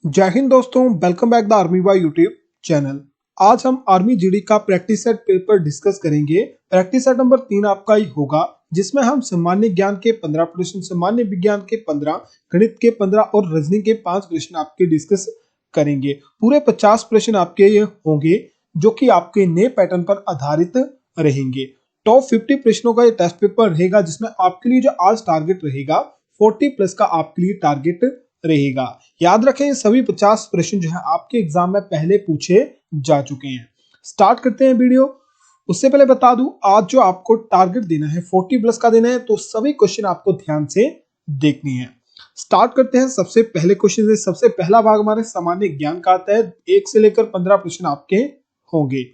जय हिंद दोस्तों, welcome back the army boy YouTube channel. आज हम आर्मी जीडी का प्रैक्टिस सेट पेपर डिस्कस करेंगे। प्रैक्टिस सेट नंबर 3 आपका ही होगा, जिसमें हम सामान्य ज्ञान के 15 प्रश्न, सामान्य विज्ञान के 15, गणित के 15 और रीजनिंग के 5 प्रश्न आपके डिस्कस करेंगे। पूरे 50 प्रश्न आपके ये होंगे जो कि आपके नए पैटर्न पर आधारित रहेंगे। टॉप 50 प्रश्नों का ये टेस्ट पेपर रहेगा, जिसमें आपके लिए जो आज टारगेट रहेगा 40 प्लस का आपके लिए टारगेट रहेगा। याद रखें, ये सभी 50 प्रश्न जो है आपके एग्जाम में पहले पूछे जा चुके हैं। स्टार्ट करते हैं वीडियो। उससे पहले बता दूं, आज जो आपको टारगेट देना है 40 प्लस का देना है, तो सभी क्वेश्चन आपको ध्यान से देखनी है। स्टार्ट करते हैं सबसे पहले क्वेश्चन से। सबसे पहला भाग हमारे सामान्य ज्ञान का आता है। 1 से लेकर 15 प्रश्न आपके होंगे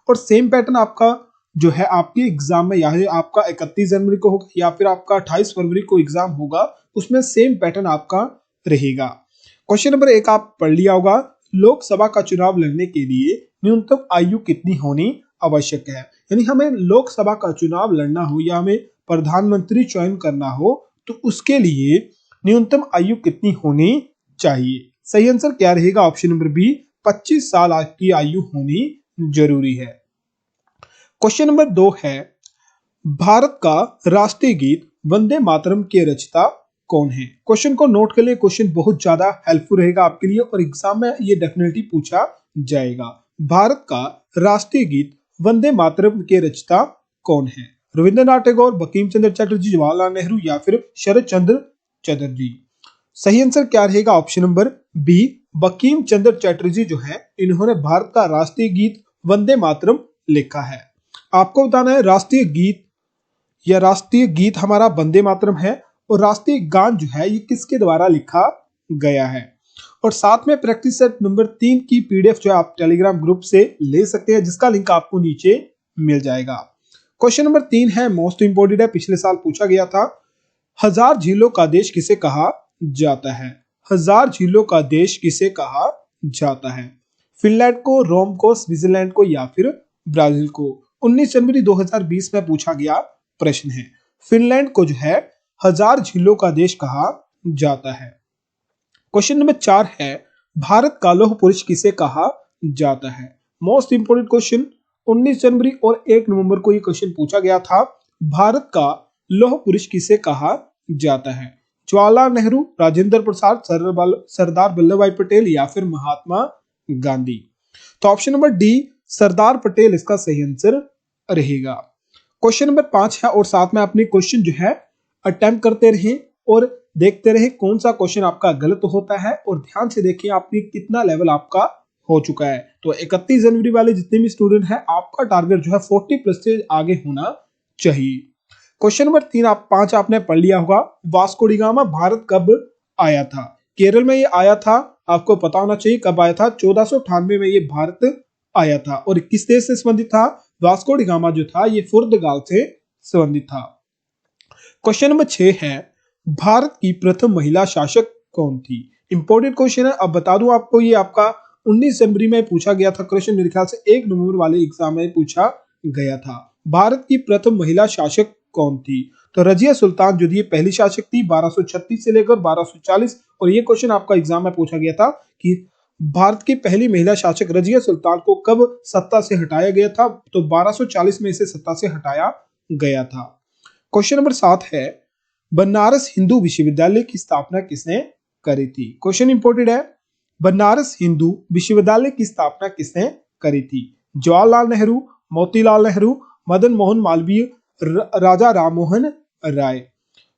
और सेम पैटर्न आपका जो है आपके एग्जाम में, या आपका 31 जनवरी को होगा या फिर आपका 28 फरवरी को एग्जाम होगा, उसमें सेम पैटर्न आपका रहेगा। क्वेश्चन नंबर 1 आप पढ़ लिया होगा। लोकसभा का चुनाव लड़ने के लिए न्यूनतम आयु कितनी होनी आवश्यक है? यानी हमें लोकसभा का चुनाव लड़ना हो या हमें प्रधानमंत्री चयन करना हो, तो उसके लिए न्यूनतम आयु कितनी होनी चाहिए? सही आंसर क्या रहेगा? ऑप्शन नंबर बी, 25 साल की आयु होनी जरूरी है। क्वेश्चन नंबर 2 है, भारत का राष्ट्रीय गीत वंदे मातरम के रचयिता कौन है? क्वेश्चन को नोट कर लिए, क्वेश्चन बहुत ज्यादा हेल्पफुल रहेगा आपके लिए और एग्जाम में ये डेफिनेटली पूछा जाएगा। भारत का राष्ट्रीय गीत वंदे मातरम के रचयिता कौन है? रविंद्रनाथ टैगोर, बंकिम चंद्र चटर्जी, जवाहरलाल नेहरू या फिर शरद चंद्र चटर्जी? सही आंसर क्या रहेगा? Option number B, Bankim Chandra Chatterjee जो है, इन्होंने भारत का राष्ट्रीय गीत वंदे मातरम लिखा है। आपको बताना है राष्ट्रीय गीत या राष्ट्रीय गीत हमारा वंदे मातरम है और राष्ट्रीय गान जो है ये किसके द्वारा लिखा गया है। और साथ में प्रैक्टिस सेट नंबर 3 की पीडीएफ जो है आप टेलीग्राम ग्रुप से ले सकते हैं, जिसका लिंक आपको नीचे मिल जाएगा। क्वेश्चन नंबर 3 है, मोस्ट इंपोर्टेंट है, पिछले साल पूछा गया था। 1000 झीलों का देश किसे कहा जाता है? 1000 झीलों का देश किसे कहा जाता है? फिनलैंड को, रोम को, स्विट्जरलैंड को या फिर ब्राजील को? 19 जनवरी 2020 में पूछा गया प्रश्न है। फिनलैंड को जो है 1000 झीलों का देश कहा जाता है। क्वेश्चन नंबर 4 है, भारत का लौह पुरुष किसे कहा जाता है? मोस्ट इंपोर्टेंट क्वेश्चन, 19 जनवरी और 1 नवंबर को यह क्वेश्चन पूछा गया था। भारत का लौह पुरुष किसे कहा जाता है? जवाहरलाल नेहरू, राजेंद्र प्रसाद, सरदार वल्लभ भाई पटेल या फिर महात्मा गांधी? तो option number D, Sardar Patel इसका सही आंसर रहेगा। क्वेश्चन नंबर 5 है और साथ में अपने क्वेश्चन जो है अटेम्प्ट करते रहें और देखते रहें कौन सा क्वेश्चन आपका गलत होता है, और ध्यान से देखिए आपने कितना लेवल आपका हो चुका है। तो 31 जनवरी वाले जितने भी स्टूडेंट हैं, आपका टारगेट जो है 40 प्लस से आगे होना चाहिए। क्वेश्चन नंबर 5 आपने पढ़ लिया होगा। वास्को डी गामा भारत कब आया था? केरल में ये आया था, आपको पता होना चाहिए कब आया था। 1498 में ये भारत आया था और किस देश से संबंधित था? वास्को डी गामा जो था ये पुर्तगाल से संबंधित था। क्वेश्चन नंबर 6 है, भारत की प्रथम महिला शासक कौन थी? इंपॉर्टेंट क्वेश्चन है। अब बता दूं आपको, ये आपका 19 जनवरी में पूछा गया था क्वेश्चन, मेरे ख्याल से 1 नवंबर वाले एग्जाम में पूछा गया था। भारत की प्रथम महिला शासक कौन थी? तो रजिया सुल्तान जो थी पहली शासक थी 1236 से लेकर 1240, और ये क्वेश्चन आपका एग्जाम में पूछा गया था कि भारत की पहली महिला शासक रजिया सुल्तान को कब सत्ता से हटाया गया था? तो 1240 में इसे सत्ता से हटाया गया था। क्वेश्चन नंबर 7 है, बनारस हिंदू विश्वविद्यालय की स्थापना किसने करी थी? क्वेश्चन इंपोर्टेंट है। बनारस हिंदू विश्वविद्यालय की स्थापना किसने करी थी? जवाहरलाल नेहरू, मोतीलाल नेहरू, मदन मोहन मालवीय, राजा राममोहन राय?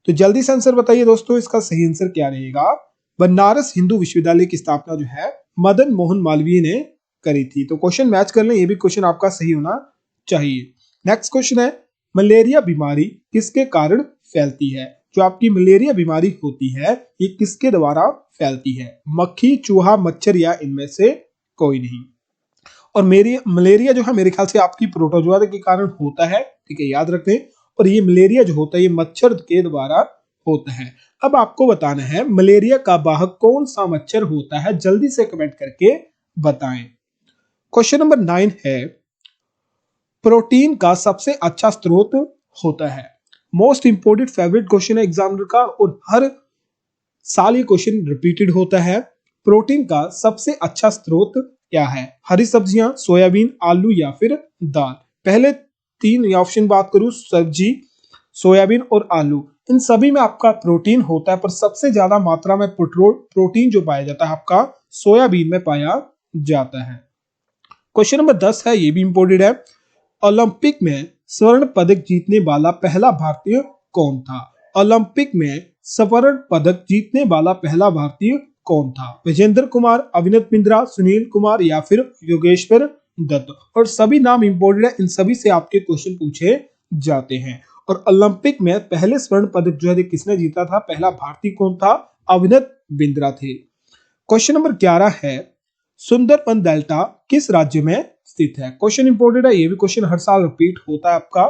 तो जल्दी से आंसर बताइए दोस्तों, इसका सही आंसर क्या रहेगा? बनारस हिंदू विश्वविद्यालय की स्थापना जो है मदन मोहन मालवीय ने करी थी। तो क्वेश्चन मैच कर लें, ये भी क्वेश्चन आपका सही होना चाहिए। नेक्स्ट क्वेश्चन है, मलेरिया बीमारी किसके कारण फैलती है? जो आपकी मलेरिया बीमारी होती है ये किसके द्वारा फैलती है? मक्खी, चूहा, मच्छर या इनमें से कोई नहीं? और मलेरिया जो है मेरे ख्याल से आपकी प्रोटोजोआ के कारण होता है, ठीक है, याद रखें। और ये मलेरिया जो होता है ये मच्छर के द्वारा होता है। अब आपको बताना है मलेरिया का वाहक कौन सा मच्छर होता है, जल्दी से कमेंट करके बताएं। क्वेश्चन नंबर 9 है, प्रोटीन का सबसे अच्छा स्रोत होता है? मोस्ट इंपोर्टेंट फेवरेट क्वेश्चन है एग्जामिनर का और हर साल ये क्वेश्चन रिपीटेड होता है। प्रोटीन का सबसे अच्छा स्रोत क्या है? हरी सब्जियां, सोयाबीन, आलू या फिर दाल। पहले तीन ऑप्शन बात करूं, सब्जी, सोयाबीन और आलू, इन सभी में आपका प्रोटीन होता है, पर सबसे ज्यादा मात्रा में प्रोटीन जो पाया जाता है आपका सोयाबीन में पाया जाता है। क्वेश्चन नंबर 10 है, ये भी इंपोर्टेंट है। ओलंपिक में स्वर्ण पदक जीतने वाला पहला भारतीय कौन था? ओलंपिक में स्वर्ण पदक जीतने वाला पहला भारतीय कौन था? विजेंद्र कुमार, अभिनव बिंद्रा, सुनील कुमार या फिर योगेश्वर दत्त। और सभी नाम इंपोर्टेंट है, इन सभी से आपके क्वेश्चन पूछे जाते हैं। और ओलंपिक में पहले स्वर्ण पदक जो है किसने जीता था? पहला भारतीय कौन था? अभिनव बिंद्रा थे। क्वेश्चन नंबर 11 है, सुंदरबन डेल्टा किस राज्य में स्थित है? क्वेश्चन इंपोर्टेंट है, ये भी क्वेश्चन हर साल रिपीट होता है आपका।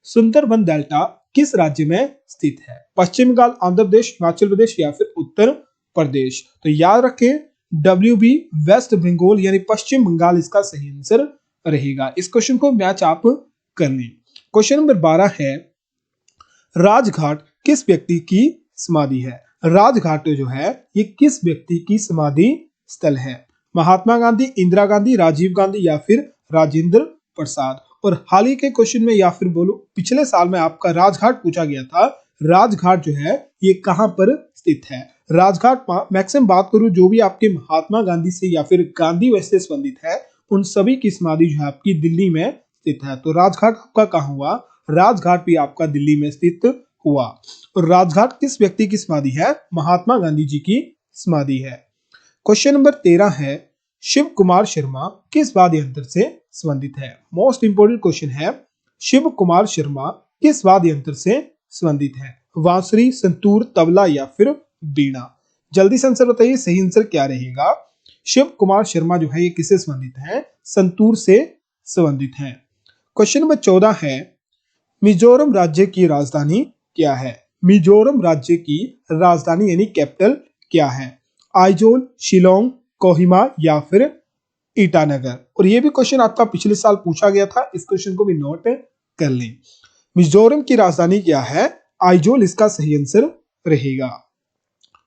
सुंदरबन डेल्टा किस राज्य में स्थित है? पश्चिम बंगाल, आंध्र प्रदेश, हिमाचल प्रदेश या फिर उत्तर प्रदेश। तो याद रखें, WB वेस्ट बंगाल यानी पश्चिम बंगाल इसका सही आंसर रहेगा। इस क्वेश्चन को मैच आप कर लें। क्वेश्चन नंबर 12 है, राजघाट किस व्यक्ति की समाधि है? राजघाट जो है ये किस व्यक्ति की समाधि स्थल है? महात्मा गांधी, इंदिरा गांधी, राजीव गांधी या फिर राजेंद्र प्रसाद। और हाल ही के क्वेश्चन में या फिर बोलो पिछले साल में आपका राजघाट पूछा गया था। राजघाट जो है ये कहां पर स्थित है? राजघाट मैक्सिमम बात करूं जो भी आपके महात्मा गांधी से या फिर गांधी वैसे संबंधित है, उन सभी की समाधि जो है आपकी दिल्ली में स्थित है। तो राजघाट आपका कहां हुआ? राजघाट भी आपका दिल्ली में स्थित हुआ। और राजघाट किस व्यक्ति की समाधि है? महात्मा गांधी जी की समाधि है। क्वेश्चन नंबर 13 है, शिव कुमार शर्मा किस वाद्य यंत्र से संबंधित है? मोस्ट इंपोर्टेंट क्वेश्चन है, शिव कुमार शर्मा किस वाद्य यंत्र से संबंधित है? बांसुरी, संतूर, तबला या फिर बीणा। जल्दी से आंसर बताइए, सही आंसर क्या रहेगा? शिव कुमार शर्मा जो है ये किससे संबंधित है? संतूर से संबंधित है। क्वेश्चन नंबर 14 है, मिजोरम राज्य की राजधानी क्या है? मिजोरम राज्य की राजधानी यानी कैपिटल क्या है? आइजोल, शिलोंग, कोहिमा या फिर ईटानगर। और ये भी क्वेश्चन आपका पिछले साल पूछा गया था, इस क्वेश्चन को भी नोट कर लें। मिजोरम की राजधानी क्या है? आइजोल इसका सही आंसर रहेगा।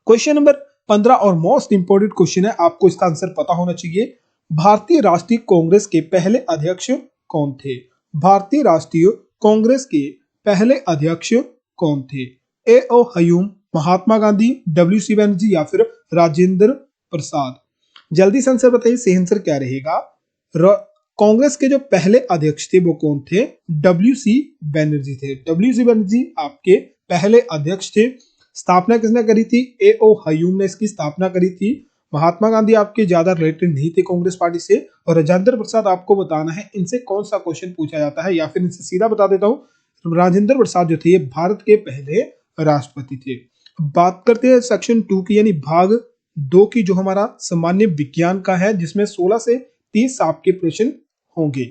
क्वेश्चन नंबर 15 और मोस्ट इंपोर्टेंट क्वेश्चन है, आपको इसका आंसर पता होना चाहिए। भारतीय राष्ट्रीय कांग्रेस के पहले अध्यक्ष कौन थे? भारतीय राष्ट्रीय कांग्रेस के पहले अध्यक्ष कौन थे? A.O. हयूम, महात्मा गांधी, WC बनर्जी या फिर राजेंद्र प्रसाद। जल्दी से आंसर बताइए, सही आंसर क्या रहेगा? कांग्रेस के जो पहले अध्यक्ष थे वो कौन थे? WC बनर्जी थे। WC बनर्जी आपके पहले अध्यक्ष थे। स्थापना किसने करी थी? A.O. हयूम ने इसकी स्थापना करी थी। महात्मा गांधी आपके ज्यादा रिलेटेड नहीं थे कांग्रेस पार्टी से। और राजेंद्र प्रसाद आपको बताना है इनसे कौन सा क्वेश्चन पूछा जाता है, या फिर इनसे सीधा बता देता हूँ, राजेंद्र प्रसाद जो थे ये भारत के पहले राष्ट्रपति थे। बात करते हैं सेक्शन 2 की यानी भाग 2 की, जो हमारा सामान्य विज्ञान का है, जिसमें 16 से 30 आपके प्रश्न होंगे।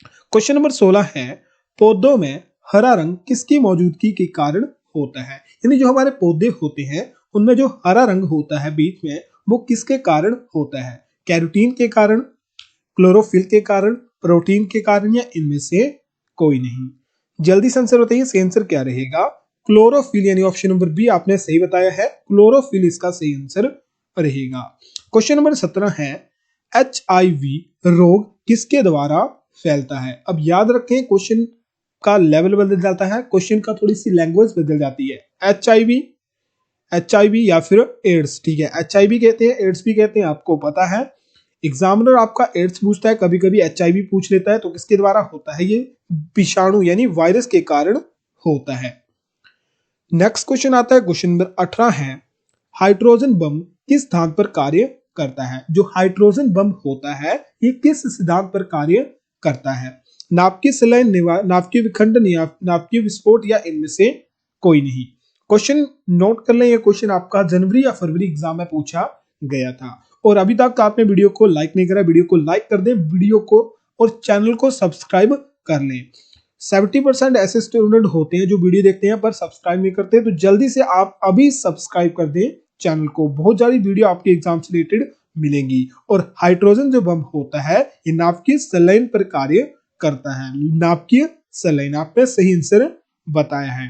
क्वेश्चन नंबर 16 है, पौधों में हरा रंग किसकी मौजूदगी के कारण होता है? यानी जो हमारे पौधे होते हैं उनमें जो हरा रंग होता है बीच में, वो किसके कारण होता है? कैरोटीन के कारण, क्लोरोफिल के कारण, प्रोटीन के कारण या इनमें से कोई नहीं। जल्दी से आंसर बताइए, सही आंसर क्या रहेगा? क्लोरोफिल यानी ऑप्शन नंबर बी आपने सही बताया है, क्लोरोफिल इसका सही आंसर रहेगा। क्वेश्चन नंबर 17 है, HIV रोग किसके द्वारा फैलता है? अब याद रखें क्वेश्चन का लेवल बदल जाता है, क्वेश्चन का थोड़ी सी लैंग्वेज बदल जाती है। HIV या फिर एड्स, ठीक है, HIV कहते हैं, एड्स भी कहते हैं, आपको पता है। एग्जामिनर आपका एड्स पूछता है, कभी कभी HIV पूछ लेता है, तो किसके द्वारा होता है? ये विषाणु यानी वायरस के कारण होता है। नेक्स्ट क्वेश्चन आता है, क्वेश्चन नंबर 18 है, हाइड्रोजन बम किस सिद्धांत पर कार्य करता है? जो हाइड्रोजन बम होता है ये किस सिद्धांत पर कार्य करता है? नाभिकीय संलयन, नाभिकीय विखंडन, नाभिकीय विस्फोट या इनमें से कोई नहीं। क्वेश्चन नोट कर लें, ये क्वेश्चन आपका जनवरी या फरवरी एग्जाम में पूछा गया था। और अभी तक आपने वीडियो को लाइक नहीं करा, वीडियो को लाइक कर दें, वीडियो को और चैनल को सब्सक्राइब कर लें। 70% ऐसे स्टूडेंट होते हैं जो वीडियो देखते हैं पर सब्सक्राइब नहीं करते, तो जल्दी से आप अभी सब्सक्राइब कर दें चैनल को। बहुत सारी वीडियो आपके एग्जाम से रिलेटेड मिलेंगी। और हाइड्रोजन जो बम होता है ये नाभिकीय संलयन पर कार्य करता है। नाभिकीय संलयन आपने सही आंसर बताया है।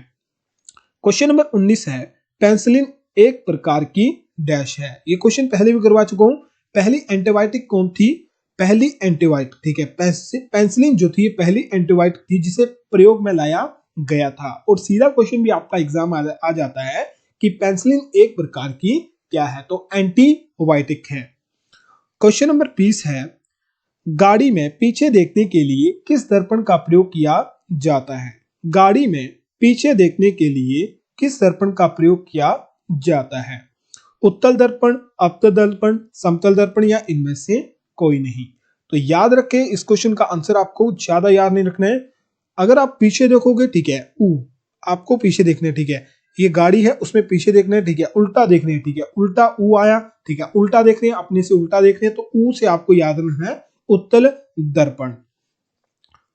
क्वेश्चन नंबर 19 है, पेनिसिलिन एक प्रकार की डैश है। ये क्वेश्चन पहले भी करवा चुका हूं। पहली एंटीबायोटिक कौन थी? पहली एंटीबायोटिक, ठीक है, पेनिसिलिन जो थी पहली एंटीबायोटिक थी जिसे प्रयोग में लाया गया था। और सीधा क्वेश्चन भी आपका एग्जाम आ जाता है कि पेनिसिलिन एक प्रकार की क्या है, तो एंटीबायोटिक है। क्वेश्चन नंबर 20 है, गाड़ी में पीछे देखने के लिए किस दर्पण का प्रयोग किया जाता है? गाड़ी में पीछे देखने के लिए किस दर्पण का प्रयोग किया जाता है? उत्तल दर्पण, अवतल दर्पण, समतल दर्पण या इनमें से कोई नहीं। तो याद रखें, इस क्वेश्चन का आंसर आपको ज्यादा याद नहीं रखना है। अगर आप पीछे देखोगे, ठीक है, आपको पीछे देखना है, ठीक है, ये गाड़ी है उसमें पीछे देखना है, ठीक है, उल्टा देखना है, ठीक है, उल्टा ऊ आया, ठीक है, उल्टा देख रहे हैं, अपने से उल्टा देख रहे हैं, तो ऊ से आपको याद रखना है उत्तल दर्पण।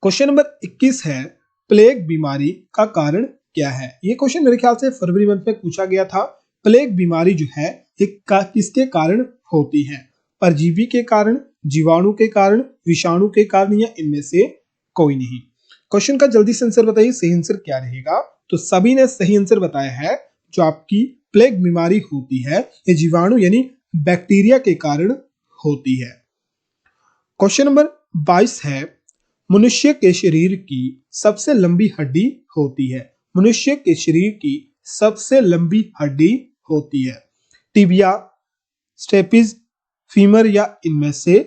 क्वेश्चन नंबर 21 है, प्लेग बीमारी का कारण क्या है? ये क्वेश्चन मेरे ख्याल से फरवरी मंथ में पूछा गया था। प्लेग बीमारी जो है किसके कारण होती है? परजीवी के कारण, जीवाणु के कारण, विषाणु के कारण या इनमें से कोई नहीं। क्वेश्चन का जल्दी से आंसर बताइए, सही आंसर क्या रहेगा? तो सभी ने सही आंसर बताया है। जो आपकी प्लेग बीमारी होती है ये जीवाणु यानी बैक्टीरिया के कारण होती है। क्वेश्चन नंबर 22 है, मनुष्य के शरीर की सबसे लंबी हड्डी होती है? मनुष्य के शरीर की सबसे लंबी हड्डी होती है टिबिया, स्टेपिस, फीमर या इनमें से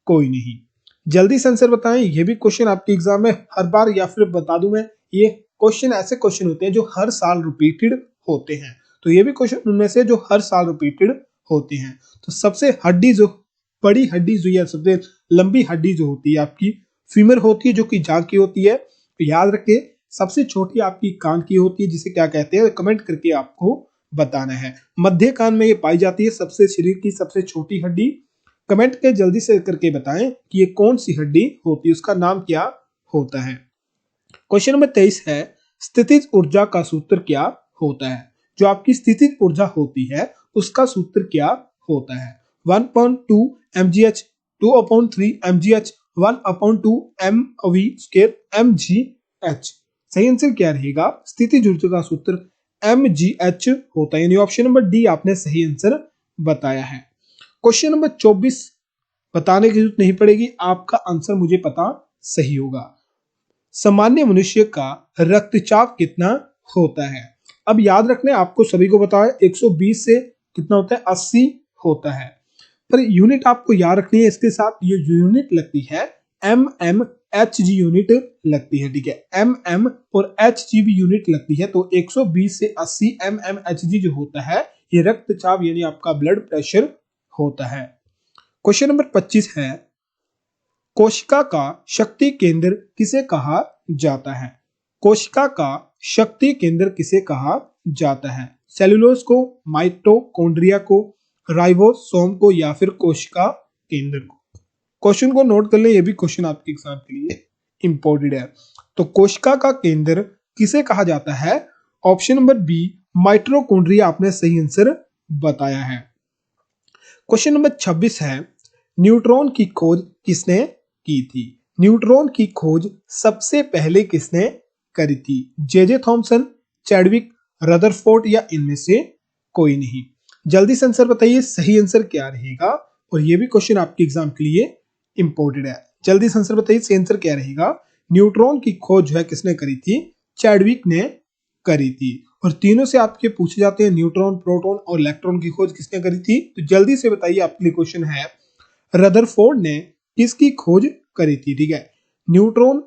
कोई नहीं। जल्दी से आंसर बताएं। ये भी क्वेश्चन आपके एग्जाम में हर बार, या फिर बता दूं मैं, ये क्वेश्चन ऐसे क्वेश्चन होते हैं जो हर साल रिपीटेड होते हैं। तो ये भी क्वेश्चन उनमें से जो हर साल रिपीटेड होते हैं। तो सबसे हड्डी जो बड़ी हड्डी जो है, सबसे लंबी हड्डी जो होती है आपकी फीमर होती है, जो कि जांघ की होती है। तो याद रखिए, सबसे छोटी आपकी कान की होती है, जिसे क्या कहते हैं कमेंट करके आपको बताना है। मध्य कान में ये पाई जाती है सबसे शरीर की सबसे छोटी हड्डी। कमेंट के जल्दी से करके बताएं कि ये कौन सी हड्डी होती है, उसका नाम क्या होता है। क्वेश्चन नंबर 23 है, स्थितिज ऊर्जा का सूत्र क्या होता है? जो आपकी स्थितिज ऊर्जा होती है उसका सूत्र क्या होता है? 1/2 mgh, 2/3 mgh, 1/2 mv² mgh। सही आंसर क्या रहेगा? स्थितिज ऊर्जा का सूत्र mgh होता है, यानी ऑप्शन नंबर डी आपने सही आंसर बताया है। क्वेश्चन नंबर 24 बताने की जरूरत नहीं पड़ेगी, आपका आंसर मुझे पता सही होगा। सामान्य मनुष्य का रक्तचाप कितना होता है? अब याद रखना है, आपको सभी को पता है 120 से कितना होता है, 80 होता है। पर यूनिट आपको याद रखनी है, इसके साथ ये यूनिट लगती है mmHg यूनिट लगती है, ठीक है, mm और hg भी यूनिट लगती है। तो 120 से 80 mmHg जो होता है ये रक्तचाप यानी आपका ब्लड प्रेशर होता है। क्वेश्चन नंबर 25 है, कोशिका का शक्ति केंद्र किसे कहा जाता है? कोशिका का शक्ति केंद्र किसे कहा जाता है? सेलुलोज को, माइटोकॉन्ड्रिया को, राइबोसोम को या फिर कोशिका केंद्र को? क्वेश्चन को नोट कर ले, ये भी क्वेश्चन आपके एग्जाम के लिए इंपॉर्टेंट है। तो कोशिका का केंद्र किसे कहा जाता है? ऑप्शन नंबर बी माइटोकॉन्ड्रिया आपने सही आंसर बताया है। क्वेश्चन नंबर 26 है, न्यूट्रॉन की खोज किसने की थी? न्यूट्रॉन की खोज सबसे पहले किसने करी थी? जे थॉमसन, चैडविक, रदरफोर्ड या इनमें से कोई नहीं। जल्दी से आंसर बताइए, सही आंसर क्या रहेगा? और ये भी क्वेश्चन आपके एग्जाम के लिए इंपॉर्टेंट है। जल्दी से आंसर बताइए, सही आंसर क्या रहेगा? न्यूट्रॉन की खोज जो है किसने करी थी? चैडविक ने करी थी। और तीनों से आपके पूछे जाते हैं, न्यूट्रॉन, प्रोटॉन और इलेक्ट्रॉन की खोज किसने करी थी? तो जल्दी से बताइए, आपके लिए क्वेश्चन है, रदरफोर्ड ने किसकी खोज करी थी? ठीक है, न्यूट्रॉन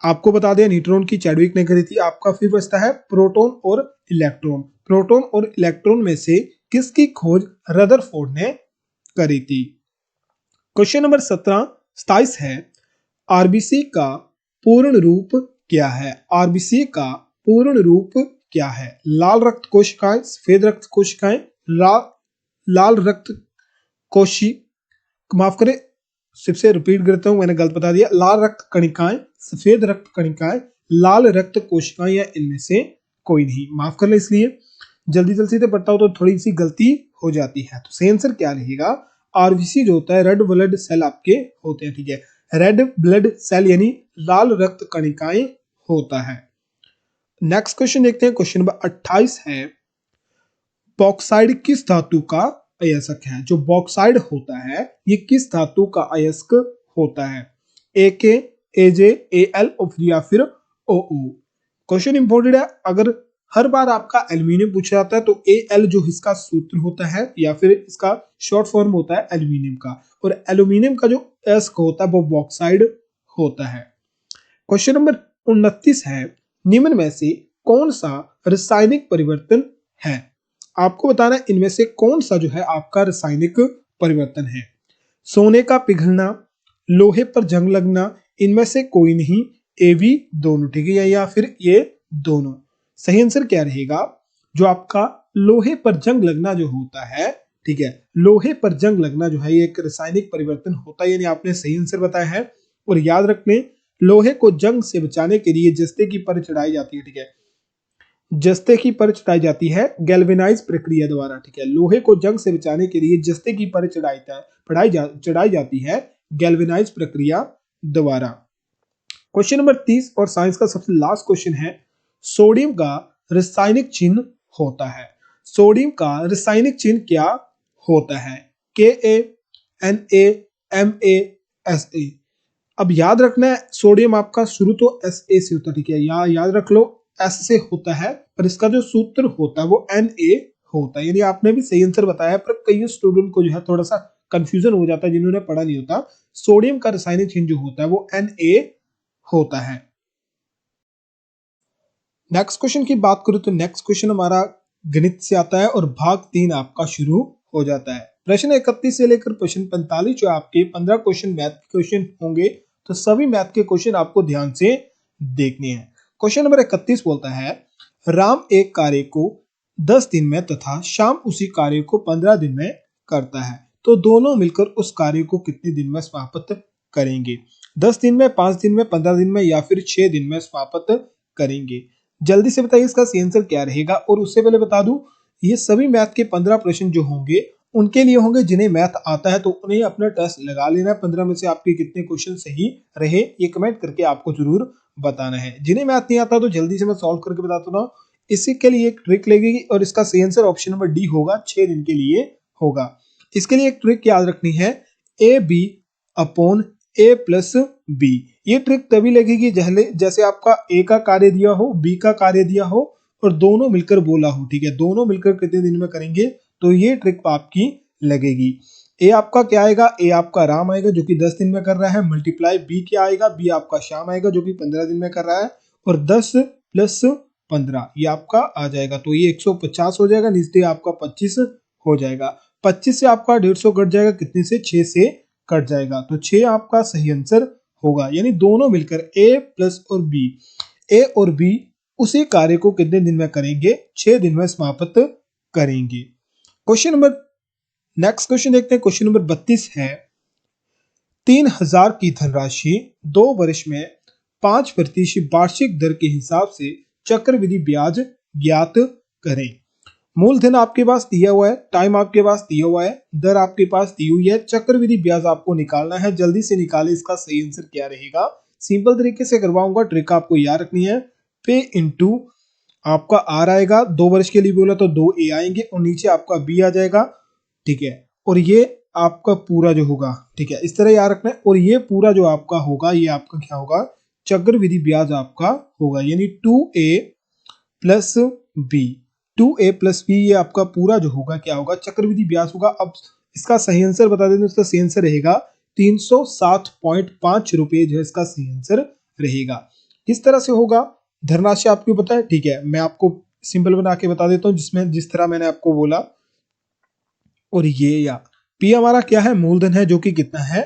आपको बता दें, न्यूट्रॉन की चैडविक ने करी थी। आपका फिर बचता है प्रोटॉन और इलेक्ट्रॉन। प्रोटॉन और इलेक्ट्रॉन में से किसकी खोज रदरफोर्ड ने करी थी? क्वेश्चन नंबर 27 है, आरबीसी का पूर्ण रूप क्या है? आरबीसी का पूर्ण रूप क्या है? लाल रक्त कोशिकाएं, सफेद रक्त कोशिकाएं, लाल रक्त कोशी माफ करें, सबसे रिपीट करता हूं, मैंने गलत बता दिया। लाल रक्त कणिकाएं, सफेद रक्त कणिकाएं, लाल रक्त कोशिकाएं या इनमें से कोई नहीं। माफ कर ले, इसलिए जल्दी जल्दी से पढ़ता हूं तो थोड़ी सी गलती हो जाती है। तो सही आंसर क्या रहेगा? आरबीसी जो होता है रेड ब्लड सेल आपके होते हैं, ठीक है, रेड ब्लड सेल यानी लाल रक्त कणिकाएं होता है। नेक्स्ट क्वेश्चन देखते हैं, क्वेश्चन नंबर 28 है, बॉक्साइड किस धातु का अयस्क है? जो बॉक्साइड होता है ये किस धातु का अयस्क होता है? AK, AJ, AL या फिर OO? क्वेश्चन इंपॉर्टेंट है। अगर हर बार आपका एल्यूमिनियम पूछा जाता है तो Al जो इसका सूत्र होता है या फिर इसका शॉर्ट फॉर्म होता है एल्यूमिनियम का, और एल्यूमिनियम का जो अयस्क होता है वो बॉक्साइड होता है। क्वेश्चन नंबर 29 है, निम्न में से कौन सा रासायनिक परिवर्तन है? आपको बताना है इनमें से कौन सा जो है आपका रासायनिक परिवर्तन है। सोने का पिघलना, लोहे पर जंग लगना, इनमें से कोई नहीं, ए बी दोनों, ठीक है, या फिर ये दोनों। सही आंसर क्या रहेगा? जो आपका लोहे पर जंग लगना जो होता है, ठीक है, लोहे पर जंग लगना जो है ये एक रासायनिक परिवर्तन होता है, यानी आपने सही आंसर बताया है। और याद रखने, लोहे को जंग से बचाने के लिए जस्ते की पर चढ़ाई जाती है, ठीक है, जस्ते की पर चढ़ाई जाती है गैल्वेनाइज प्रक्रिया द्वारा, ठीक है, लोहे को जंग से बचाने के लिए जस्ते की पर चढ़ाई जाती है गैल्वेनाइज प्रक्रिया द्वारा। क्वेश्चन नंबर 30 और साइंस का सबसे लास्ट क्वेश्चन है, सोडियम का रासायनिक चिन्ह होता है। सोडियम का रासायनिक चिन्ह क्या होता है? Ka, Na, Ma, Sa। अब याद रखना है सोडियम आपका शुरू तो Na से होता है, ठीक है, यहाँ याद रख लो S से होता है, पर इसका जो सूत्र होता है वो Na होता है। यानी आपने भी सही आंसर बताया, पर कई स्टूडेंट को जो है थोड़ा सा कंफ्यूजन हो जाता है जिन्होंने पढ़ा नहीं होता। सोडियम का रासायनिक चिन्ह जो होता है वो Na होता है। नेक्स्ट क्वेश्चन की बात करूं तो नेक्स्ट क्वेश्चन हमारा गणित से आता है और भाग 3 आपका शुरू हो जाता है। प्रश्न 31 से लेकर प्रश्न 45 जो आपके 15 क्वेश्चन मैथ के क्वेश्चन होंगे, तो सभी मैथ के क्वेश्चन आपको ध्यान से देखने हैं। क्वेश्चन नंबर 31 बोलता है, राम एक कार्य को 10 दिन में तथा श्याम उसी कार्य को 15 दिन में करता है, तो दोनों मिलकर उस कार्य को कितने दिन में समाप्त करेंगे? 10 दिन में, 5 दिन में, 15 दिन में या फिर 6 दिन में समाप्त करेंगे? जल्दी से बताइए इसका सही आंसर क्या रहेगा। और उससे पहले बता दूं, ये सभी मैथ के 15 प्रश्न जो होंगे उनके लिए होंगे जिन्हें मैथ आता है, तो उन्हें अपना टेस्ट लगा लेना है। 15 में से आपके कितने क्वेश्चन सही रहे ये कमेंट करके आपको जरूर बताना है। जिन्हें मैथ नहीं आता तो जल्दी से मैं सॉल्व करके बताता हूँ। इसी के लिए एक ट्रिक लगेगी और इसका सही आंसर ऑप्शन नंबर डी होगा, 6 दिन के लिए होगा। इसके लिए एक ट्रिक याद रखनी है, A B upon A plus B. ये ट्रिक तभी लगेगी जैसे आपका ए का कार्य दिया हो, बी का कार्य दिया हो और दोनों मिलकर बोला हो, ठीक है, दोनों मिलकर कितने दिन में करेंगे, तो ये ट्रिक आपकी लगेगी। ए आपका क्या आएगा? ए आपका राम आएगा जो कि 10 दिन में कर रहा है, मल्टीप्लाई बी क्या आएगा? बी आपका श्याम आएगा जो कि 15 दिन में कर रहा है, और 10 प्लस 15 ये आपका आ जाएगा, तो ये 150 हो जाएगा, नीचे आपका 25 हो जाएगा। 25 से आपका 150 कट जाएगा, कितने से? 6 से कट जाएगा, तो 6 आपका सही आंसर होगा। यानी दोनों मिलकर ए प्लस और बी, ए और बी उसी कार्य को कितने दिन में करेंगे? 6 दिन में समाप्त करेंगे। क्वेश्चन नंबर नेक्स्ट क्वेश्चन देखते हैं। क्वेश्चन नंबर 32 है, 3000 की धनराशि 2 वर्ष में 5% वार्षिक दर के हिसाब से चक्रवृद्धि ब्याज ज्ञात करें। मूलधन आपके पास दिया हुआ है, टाइम आपके पास दिया हुआ है, दर आपके पास दी हुई है, चक्रवृद्धि ब्याज आपको निकालना है। जल्दी से निकाले इसका सही आंसर क्या रहेगा। सिंपल तरीके से करवाऊंगा, ट्रिक आपको याद रखनी है। पे इंटू आपका आर आएगा, 2 वर्ष के लिए बोला तो 2 ए आएंगे और नीचे आपका बी आ जाएगा, ठीक है, और ये आपका पूरा जो होगा, ठीक है, इस तरह याद रखना है। और ये पूरा जो आपका होगा ये आपका क्या होगा? चक्रवृद्धि ब्याज आपका होगा, यानी 2a plus B, 2a plus B ये आपका पूरा जो होगा क्या होगा? चक्रवृद्धि ब्याज होगा। अब इसका सही आंसर बता दें तो इसका सही आंसर रहेगा 307.5 रुपए जो है इसका सही आंसर रहेगा। किस तरह से होगा? धनराशि आपको पता है, ठीक है, मैं आपको सिंपल बना के बता देता हूँ जिसमें जिस तरह मैंने आपको बोला। और ये या पी हमारा क्या है? मूलधन है जो कि कितना है?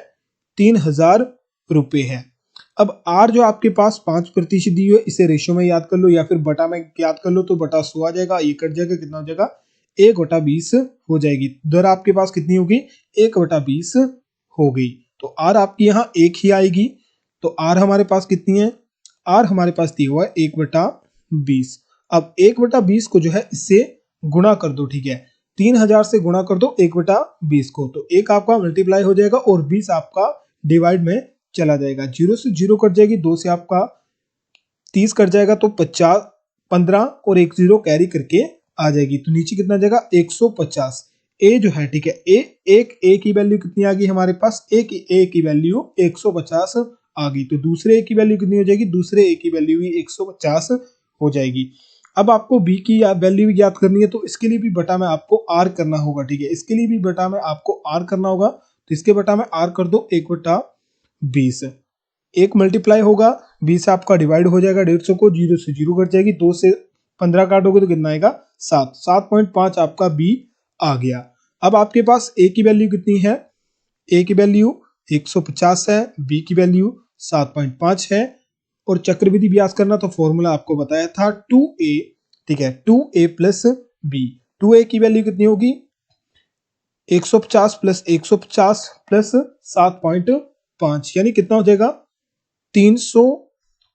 3000 रुपए है। अब आर जो आपके पास 5% दी हुई है, इसे रेशियो में याद कर लो या फिर बटा में याद कर लो, तो बटा 100 आ जाएगा, ये कट जाएगा, कितना हो जाएगा? 1/20 हो जाएगी। दर आपके पास कितनी होगी? 1/20 हो गई। तो आर आपकी यहाँ 1 ही आएगी, तो आर हमारे पास कितनी है? आर हमारे पास दी हुआ है 1/20। अब 1/20 को जो है इससे गुणा कर दो, ठीक है, 3000 से गुणा कर दो 1/20 को, तो 1 आपका मल्टीप्लाई हो जाएगा और 20 आपका डिवाइड में चला जाएगा। 0 से 0 कट जाएगी, 2 से आपका 30 कट जाएगा, तो 50, 15 और 1 0 कैरी करके आ जाएगी। तो नीचे कितना आ जाएगा 150। ए जो है ठीक है, ए की वैल्यू कितनी आ गई हमारे पास, ए की वैल्यू 150 आ गई। तो दूसरे ए की वैल्यू कितनी हो जाएगी, दूसरे ए की वैल्यू भी 150 हो जाएगी। अब आपको बी की वैल्यू भी ज्ञात करनी है, तो इसके लिए भी बटा में आपको आर करना होगा। ठीक है, इसके लिए भी बटा में आपको आर करना होगा। तो इसके बटा में आर कर दो 1/20। एक मल्टीप्लाई होगा 20 से आपका डिवाइड हो जाएगा, 150 को 0 से 0 कट जाएगी, 2 से 15 काटोगे तो कितना आएगा 7। 7.5 आपका बी आ गया। अब आपके पास ए की वैल्यू कितनी है, ए की वैल्यू 150 है, बी की वैल्यू 7.5 है। और चक्रवृद्धि ब्याज करना तो फॉर्मूला आपको बताया था 2a। ठीक है, 2a प्लस बी। 2a की वैल्यू कितनी होगी 150 प्लस 150 प्लस 7.5 यानी कितना हो जाएगा 300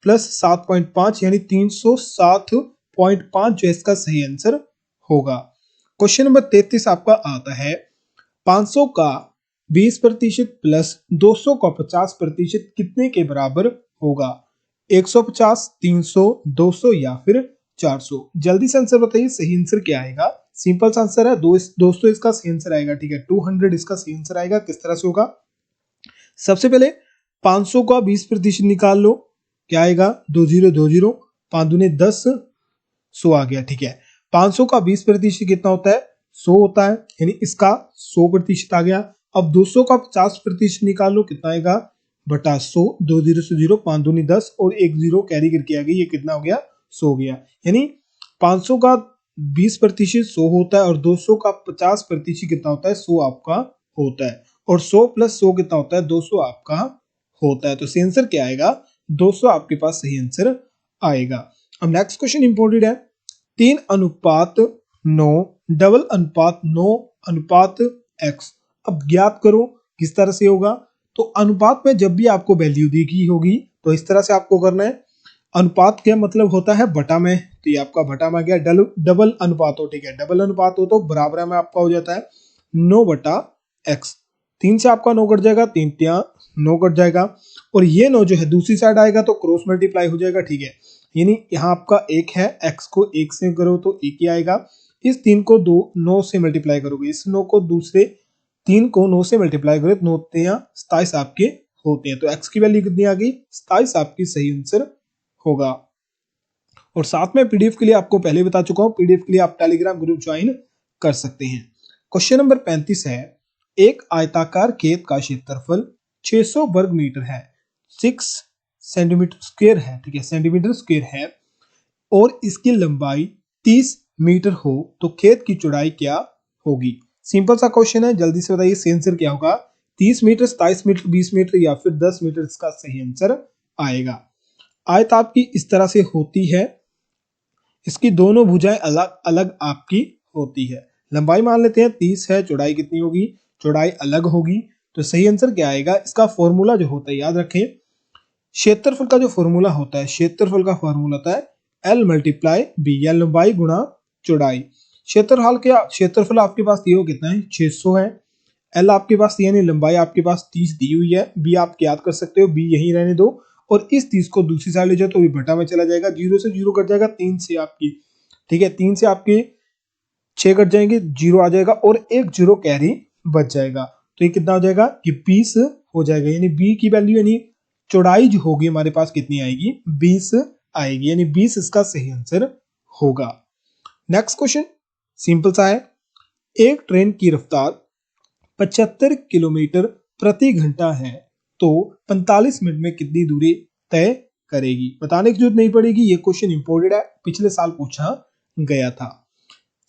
प्लस 7.5 यानी 307.5 जो इसका सही आंसर होगा। क्वेश्चन नंबर 33 आपका आता है 500 का 20% प्लस 200 का 50% कितने के बराबर होगा। 150, 300, 200 या फिर 400। जल्दी से आंसर बताइए, सही आंसर क्या आएगा। सिंपल सा आंसर है 200 इसका सही आंसर आएगा। ठीक है, 200 इसका सही आंसर आएगा। किस तरह से होगा, सबसे पहले 500 का 20% निकाल लो, क्या आएगा 2020, 5 दूने 10, 100 आ गया। ठीक है, 500 का 20% कितना होता है 100 होता है, यानी इसका 100% आ गया। अब 200 का 50% निकाल लो, कितना आएगा बटा 100, 2 0 से 0, 5 दूनी 10 और 1 0 कैरी करके आ गई, ये कितना हो गया 100 हो गया। यानी 500 का 20% 100 होता है और 200 का 50% कितना होता है 100 आपका होता है। और 100 प्लस 100 कितना होता है 200 आपका होता है। तो सही आंसर क्या आएगा 200 आपके पास सही आंसर आएगा। अब नेक्स्ट क्वेश्चन इंपॉर्टेंट है 3:9 डबल अनुपात 9 अनुपात x। अब ज्ञात करो किस तरह से होगा। तो अनुपात में जब भी आपको वैल्यू दी गई होगी तो इस तरह से आपको करना है। अनुपात क्या मतलब होता है बटा में, तो ये आपका बटा में आ गया। डबल अनुपात हो, ठीक है, डबल अनुपात हो तो बराबर में आपका हो जाता है 9/x। 3 से आपका 9 कट जाएगा, 3 3 9 कट जाएगा और ये 9 जो है दूसरी साइड आएगा तो क्रॉस मल्टीप्लाई हो जाएगा। ठीक है, यानी यहाँ आपका 1 है, x को 1 से करो तो 1 ही आएगा। इस 3 को 9 से मल्टीप्लाई करोगे, इस 9 को दूसरे 3 को 9 से मल्टीप्लाई करोगे तो 9 3 27 आपके होते हैं। तो x की वैल्यू कितनी आ गई 27 आपकी सही आंसर होगा। और साथ में पीडीएफ के लिए आपको पहले बता चुका हूं, पीडीएफ के लिए आप टेलीग्राम ग्रुप ज्वाइन कर सकते हैं। क्वेश्चन नंबर 35 है एक आयताकार खेत का क्षेत्रफल 600 वर्ग मीटर है, 6 सेंटीमीटर स्क्वायर है। ठीक है, सेंटीमीटर स्क्वायर है और इसकी लंबाई 30 मीटर हो तो खेत की चौड़ाई क्या होगी। सिंपल सा क्वेश्चन है, जल्दी से बताइए सही आंसर क्या होगा। 30 मीटर, 27 मीटर, 20 मीटर या फिर 10 मीटर इसका सही आंसर आएगा। आयत आपकी इस तरह से होती है, इसकी दोनों भुजाएं अलग अलग आपकी होती है। लंबाई मान लेते हैं 30 है, चौड़ाई कितनी होगी, चौड़ाई अलग होगी। तो सही आंसर क्या आएगा, इसका फॉर्मूला जो होता है याद रखें, क्षेत्रफल का जो फॉर्मूला होता है, क्षेत्रफल का फॉर्मूला होता है L मल्टीप्लाई बी या लंबाई गुणा चौड़ाई। क्षेत्रफल आपके पास दिए हो कितना है 600 है, L आपके पास यानी लंबाई आपके पास 30 दी हुई है, बी आप याद कर सकते हो, बी यहीं रहने दो और इस 30 को दूसरी साइड ले जाओ तो भी बटा में चला जाएगा, 0 से 0 कट जाएगा, 3 से आपकी, ठीक है, 3 से आपके 6 कट जाएंगे, 0 आ जाएगा और एक 0 कैरी बच जाएगा। तो ये कितना हो जाएगा कि 20 हो जाएगा, यानी बी की वैल्यू यानी चौड़ाई जो होगी हमारे पास कितनी आएगी 20 आएगी, यानी 20 इसका सही आंसर होगा। नेक्स्ट क्वेश्चन सिंपल सा है, एक ट्रेन की रफ्तार 75 किलोमीटर प्रति घंटा है तो 45 मिनट में कितनी दूरी तय करेगी। बताने की जरूरत नहीं पड़ेगी, ये क्वेश्चन इंपोर्टेड है, पिछले साल पूछा गया था।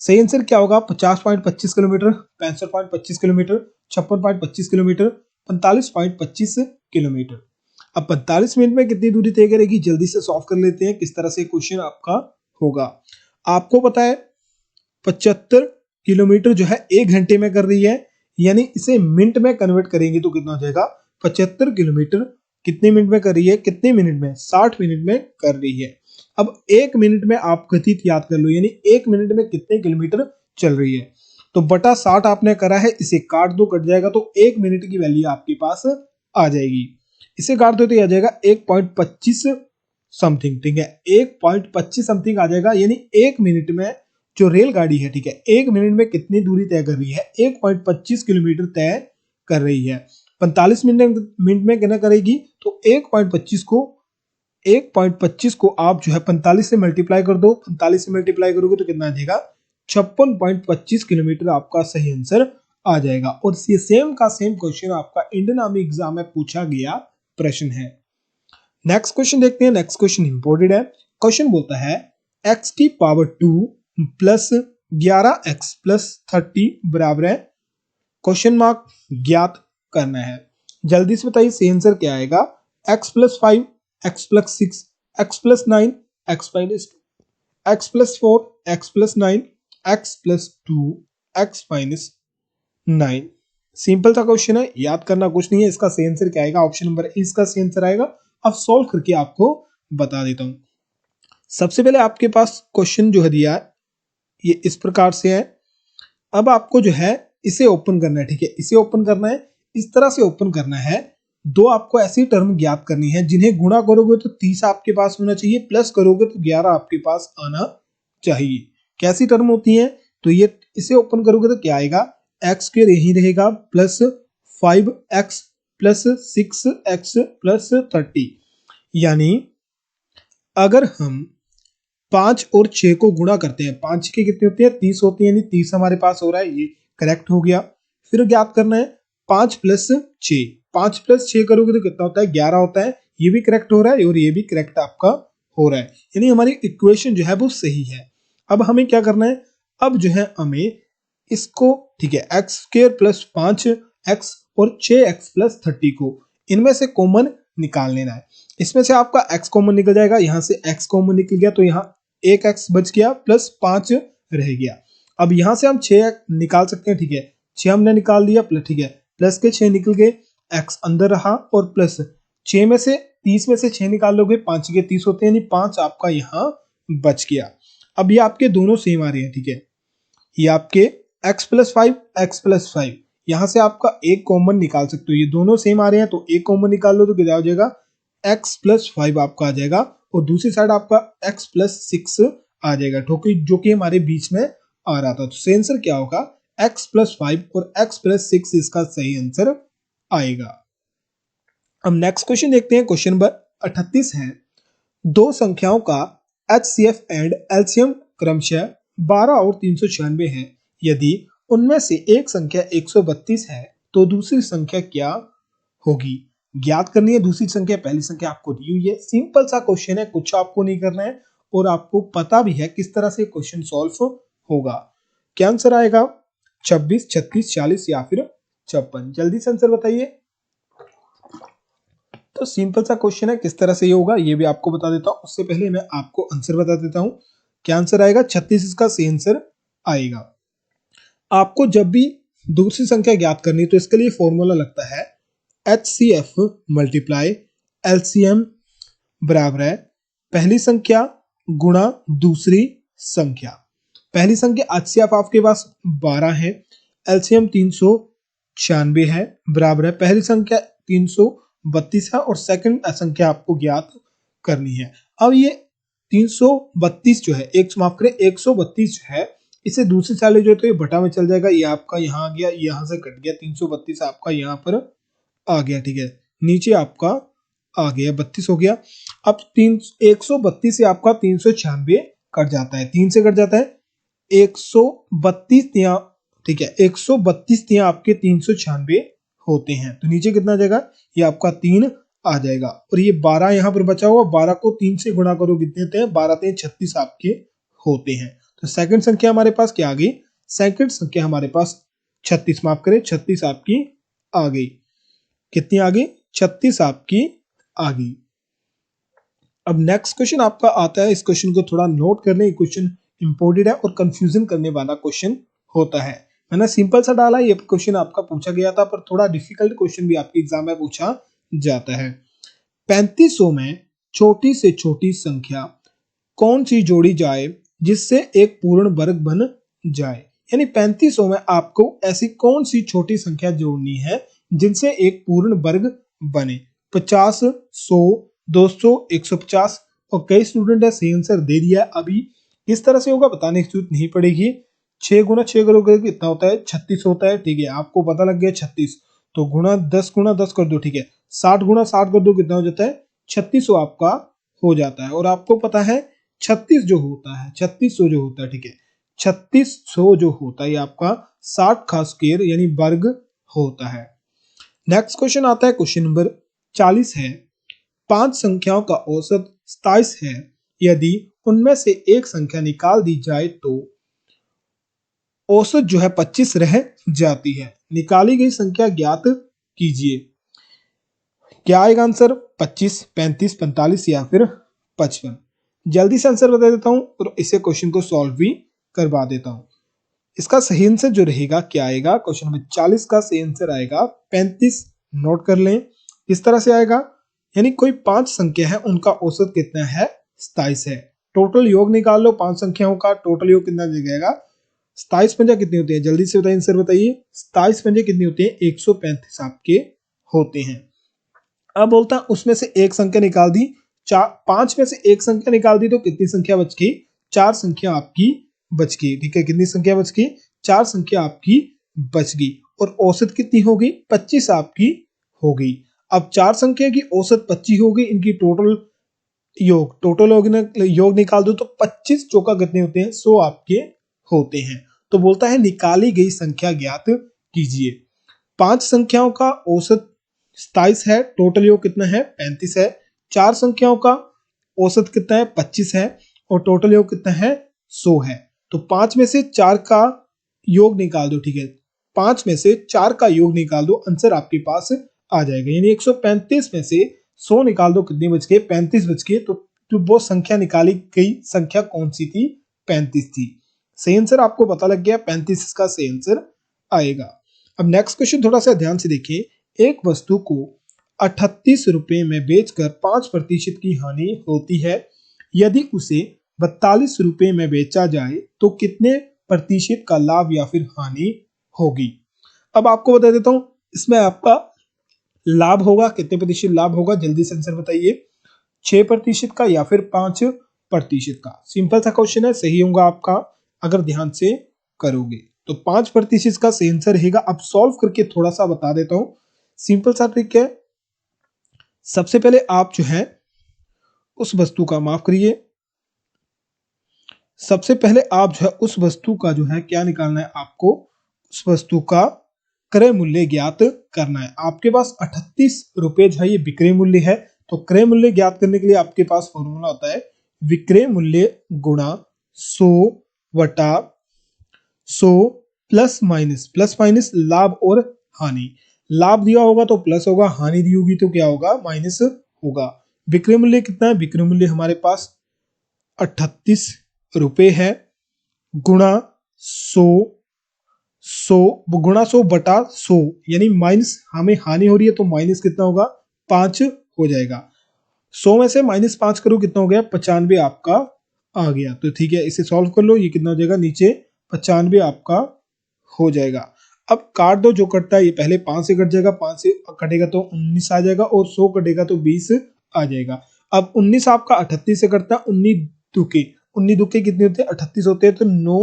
सही आंसर क्या होगा 50.25 किलोमीटर, 65.25 किलोमीटर, 56.25 किलोमीटर, 45.25 किलोमीटर। अब 45 मिनट में कितनी दूरी तय करेगी, जल्दी से सॉल्व कर लेते हैं किस तरह से क्वेश्चन आपका होगा। आपको पता है 75 किलोमीटर जो है 1 घंटे में कर रही है, यानी इसे मिनट में कन्वर्ट करेंगे तो कितना हो जाएगा 75 किलोमीटर कितने मिनट में कर रही है, कितने मिनट में 60 मिनट में कर रही है। अब 1 मिनट में आप गति याद कर लो, यानी 1 मिनट में कितने किलोमीटर चल रही है। तो बटा 60 आपने करा है, इसे काट दो, कट जाएगा तो 1 मिनट की वैल्यू आपके पास आ जाएगी। इसे काट दो तो आ जाएगा 1.25 समथिंग, ठीक है, 1.25 समथिंग आ जाएगा, यानी 1 मिनट में जो रेलगाड़ी है, ठीक है, 1 मिनट में कितनी दूरी तय कर रही है? 1.25 किलोमीटर तय कर रही है। 45 मिनट में कितना करेगी? तो 1.25 को आप जो है 45 से मल्टीप्लाई कर दो। 45 से मल्टीप्लाई करोगे तो कितना आ जाएगा? 56.25 किलोमीटर आपका सही आंसर आ जाएगा। और ये सेम का सेम क्वेश्चन आपका इंडियन आर्मी एग्जाम में पूछा गया प्रश्न है। नेक्स्ट क्वेश्चन देखते हैं। नेक्स्ट क्वेश्चन इंपोर्टेड है। क्वेश्चन बोलता है x की पावर 2 प्लस 11x प्लस 30 बराबर है क्वेश्चन मार्क ज्ञात करना है। जल्दी से बताइए सही आंसर क्या आएगा? x plus 5, x plus 6, x plus 9, x minus 2, x plus 4, x plus 9, x plus 2, x minus 9। Simple सा क्वेश्चन है, याद करना कुछ नहीं है। इसका सही आंसर क्या आएगा? ऑप्शन नंबर ए इसका सही आंसर आएगा। अब सॉल्व करके आपको बता देता हूं। सबसे पहले आपके पास क्वेश्चन जो है दिया है ये इस प्रकार से है। अब आपको जो है इसे ओपन करना है, ठीक है, इसे ओपन करना है, इस तरह से ओपन करना है। दो आपको ऐसी टर्म ज्ञात करनी है जिन्हें गुणा करोगे तो 30 आपके पास होना चाहिए, प्लस करोगे तो 11 आपके पास आना चाहिए। कैसी टर्म होती है? तो ये इसे ओपन करोगे तो क्या आएगा? x के यही रहेगा plus 5x plus 6x plus 30। यानी अगर हम 5 और 6 को गुणा करते हैं, 5 के कितने होते हैं? 30 होती है, यानी 30 हमारे पास हो रहा है, ये करेक्ट हो गया। फिर ज्ञात करना है 5 प्लस 6, 5 प्लस 6 करोगे तो कितना होता है? 11 होता है, ये भी करेक्ट हो रहा है और ये भी करेक्ट आपका हो रहा है, यानी हमारी इक्वेशन जो है वो सही है। अब हमें क्या करना है? अब जो है हमें इसको, ठीक है, एक्स स्क्वायर प्लस 5x और 6x प्लस 30 को इनमें से कॉमन निकाल लेना है। इसमें से आपका x कॉमन निकल जाएगा, यहां से x कॉमन निकल गया तो यहाँ एक x बच गया प्लस 5 रह गया। अब यहां से हम 6 निकाल सकते हैं, ठीक है, 6 हमने निकाल लिया प्लस, ठीक है, प्लस के 6 निकल गए, x अंदर रहा और प्लस 6 में से 30 में से 6 निकाल लोगे 5 के 30 होते हैं, यानी 5 आपका यहाँ बच गया। अब ये आपके दोनों सेम आ रहे हैं, ठीक है, ये आपके x प्लस 5, एक्स प्लस 5, यहां से आपका एक कॉमन निकाल सकते हो, ये दोनों सेम आ रहे हैं तो एक कॉमन निकाल लो तो कितना हो जाएगा? x प्लस 5 आपका आ जाएगा और दूसरी साइड आपका x प्लस 6 आ जाएगा, जो कि हमारे बीच में आ रहा था। तो सही आंसर क्या होगा? x प्लस 5 और x प्लस 6 इसका सही आंसर आएगा। अब नेक्स्ट क्वेश्चन देखते हैं। क्वेश्चन नंबर 38 है। दो संख्याओं का HCF एंड LCM क्रमशः 12 और 396 है। यदि उनमें से एक संख्या 132 है तो दूसरी संख्या क्या होगी? ज्ञात करनी है दूसरी संख्या, पहली संख्या आपको दी हुई है। सिंपल सा क्वेश्चन है, कुछ आपको नहीं करना है और आपको पता भी है किस तरह से क्वेश्चन सॉल्व होगा। क्या आंसर आएगा? 26, 36, 40 या फिर 56? जल्दी से आंसर बताइए। तो सिंपल सा क्वेश्चन है, किस तरह से ये होगा ये भी आपको बता देता हूं। उससे पहले मैं आपको आंसर बता देता हूं। क्या आंसर आएगा? 36 इसका सही आंसर आएगा। आपको जब भी दूसरी संख्या ज्ञात करनी तो इसके लिए फॉर्मूला लगता है HCF मल्टीप्लाई LCM बराबर है पहली संख्या गुणा दूसरी संख्या। पहली संख्या HCF आपके पास 12 है, LCM 396 है, बराबर है पहली संख्या 332 है और सेकंड संख्या आपको ज्ञात करनी है। अब ये 332 जो है, एक माफ करें 132 जो है, इसे दूसरी साइड जो है तो ये बटा में चल जाएगा, ये आपका यहाँ आ गया, यहाँ से कट गया, 332 आपका यहाँ पर आ गया, ठीक है, नीचे आपका आ गया 32 हो गया। अब 132 से आपका 396 कट जाता है, 3 से कट जाता है 132 यहाँ, ठीक है, 132 यहाँ आपके 396 होते हैं तो नीचे कितना आ जाएगा? ये आपका 3 आ जाएगा और ये 12 यहाँ पर बचा हुआ, 12 को 3 से गुणा करो कितने होते हैं? 12 3 36 आपके होते हैं। तो सेकंड संख्या हमारे पास क्या आ गई? सेकंड संख्या हमारे पास 36, माफ करें 36 आपकी आ गई। कितनी आ गई? 36 आपकी आ गई। अब नेक्स्ट क्वेश्चन आपका आता है, इस क्वेश्चन को थोड़ा नोट कर लें, क्वेश्चन इंपोर्टेंट है और कंफ्यूजन करने वाला क्वेश्चन होता है। मैंने सिंपल सा डाला, ये क्वेश्चन आपका पूछा गया था पर थोड़ा डिफिकल्ट क्वेश्चन भी आपके एग्जाम में पूछा जाता है। 3500 में छोटी से छोटी संख्या कौन सी जोड़ी जाए जिससे एक पूर्ण वर्ग बन जाए? यानी 3500 में आपको ऐसी कौन सी छोटी संख्या जोड़नी है जिनसे एक पूर्ण वर्ग बने? 50, 100, 200, 150 और कई स्टूडेंट है सही आंसर दे दिया अभी किस तरह से होगा बताने की जरूरत नहीं पड़ेगी। 6 गुना 6 करोगे कितना होता है 36 होता है, ठीक है, आपको पता लग गया 36, तो गुना 10 कर दो, ठीक है, 60 गुना 60 कर दो कितना हो जाता है 3600 आपका हो जाता है। और आपको पता है 36 जो होता है 3600 जो होता है, ठीक है, 3600 जो होता है आपका 60 का स्क्वायर यानी वर्ग होता है। नेक्स्ट क्वेश्चन आता है, क्वेश्चन नंबर 40 है, 5 संख्याओं का औसत 27 है, यदि उनमें से एक संख्या निकाल दी जाए तो औसत जो है 25 रह जाती है। निकाली गई संख्या ज्ञात कीजिए। क्या आएगा आंसर 25, 35, 45 या फिर 55। जल्दी से आंसर बता देता हूं और इसे क्वेश्चन को सॉल्व भी करवा देता हूं। इसका सही आंसर जो रहेगा क्या आएगा, क्वेश्चन नंबर 40 का सही आंसर आएगा 35। नोट कर लें किस तरह से आएगा, यानी कोई 5 संख्या है उनका औसत कितना है 27 है। टोटल योग निकाल लो 5 संख्याओं का, टोटल योग कितना जाएगा 27 पंजा कितने होते हैं, जल्दी से बताइए आंसर बताइए। 27 पंजे कितने होते हैं 135 आपके होते हैं। अब बोलता है उसमें से एक संख्या निकाल दी, 5 में से एक संख्या निकाल दी तो कितनी संख्या बच गई, 4 संख्या आपकी बच गई, ठीक है, कितनी संख्या बच गई 4 संख्या आपकी बच गई। और औसत कितनी होगी 25 आपकी हो गई। अब 4 संख्या की औसत 25 हो गई, इनकी टोटल योग निकाल दो तो 25 चौका कितने होते हैं 100 आपके होते हैं। तो बोलता है निकाली गई संख्या ज्ञात कीजिए। 5 संख्याओं का औसत 27 है, टोटल योग कितना है 35 है। 4 संख्याओं का औसत कितना है 25 है और टोटल योग कितना है 100 है। तो 5 में से 4 का योग निकाल दो, ठीक है, 5 में से 4 का योग निकाल दो, आंसर आपके पास आ जाएगा। यानी 135 में से 100 निकाल दो कितने बच गए 35 बच गए। तो वो संख्या निकाली गई संख्या कौन सी थी 35 थी। सही आंसर आपको पता लग गया, 35 इसका सही आंसर आएगा। अब नेक्स्ट क्वेश्चन थोड़ा सा ध्यान से देखिए, एक वस्तु को 38 रुपए में बेचकर 5% की हानि होती है, यदि उसे 42 रुपए में बेचा जाए तो कितने प्रतिशत का लाभ या फिर हानि होगी। अब आपको बता देता हूं इसमें आपका लाभ होगा कितने प्रतिशत लाभ होगा, जल्दी से आंसर बताइए, 6% का या फिर 5% का। सिंपल सा क्वेश्चन है, सही होगा आपका अगर ध्यान से करोगे तो 5% का सही आंसर रहेगा। अब सॉल्व करके थोड़ा सा बता देता हूं, सिंपल सा ट्रिक है। सबसे पहले आप जो है उस वस्तु का माफ करिए, सबसे पहले आप जो है उस वस्तु का जो है क्या निकालना है आपको, उस वस्तु का क्रय मूल्य ज्ञात करना है। आपके पास 38 रुपए जो है ये विक्रय मूल्य है, तो क्रय मूल्य ज्ञात करने के लिए आपके पास फॉर्मूला होता है विक्रय मूल्य गुणा 100 वटा 100 प्लस माइनस लाभ और हानि। लाभ दिया होगा तो प्लस होगा, हानि दी होगी तो क्या होगा माइनस होगा। विक्रय मूल्य कितना है, विक्रय मूल्य हमारे पास 38 रुपए है, गुणा 100 गुणा 100 बटा 100 यानी माइनस, हमें हानि हो रही है तो माइनस कितना होगा 5 हो जाएगा। 100 में से -5 करो कितना हो गया 95 आपका आ गया। तो ठीक है इसे सॉल्व कर लो, ये कितना हो जाएगा नीचे 95 आपका हो जाएगा। अब काट दो, जो कटता है ये पहले 5 से कट जाएगा, 5 से कटेगा तो 19 आ जाएगा और 100 कटेगा तो 20 आ जाएगा। अब 19 आपका 38 से कटता है, 19 दुके कितने होते हैं 38 होते हैं, तो 9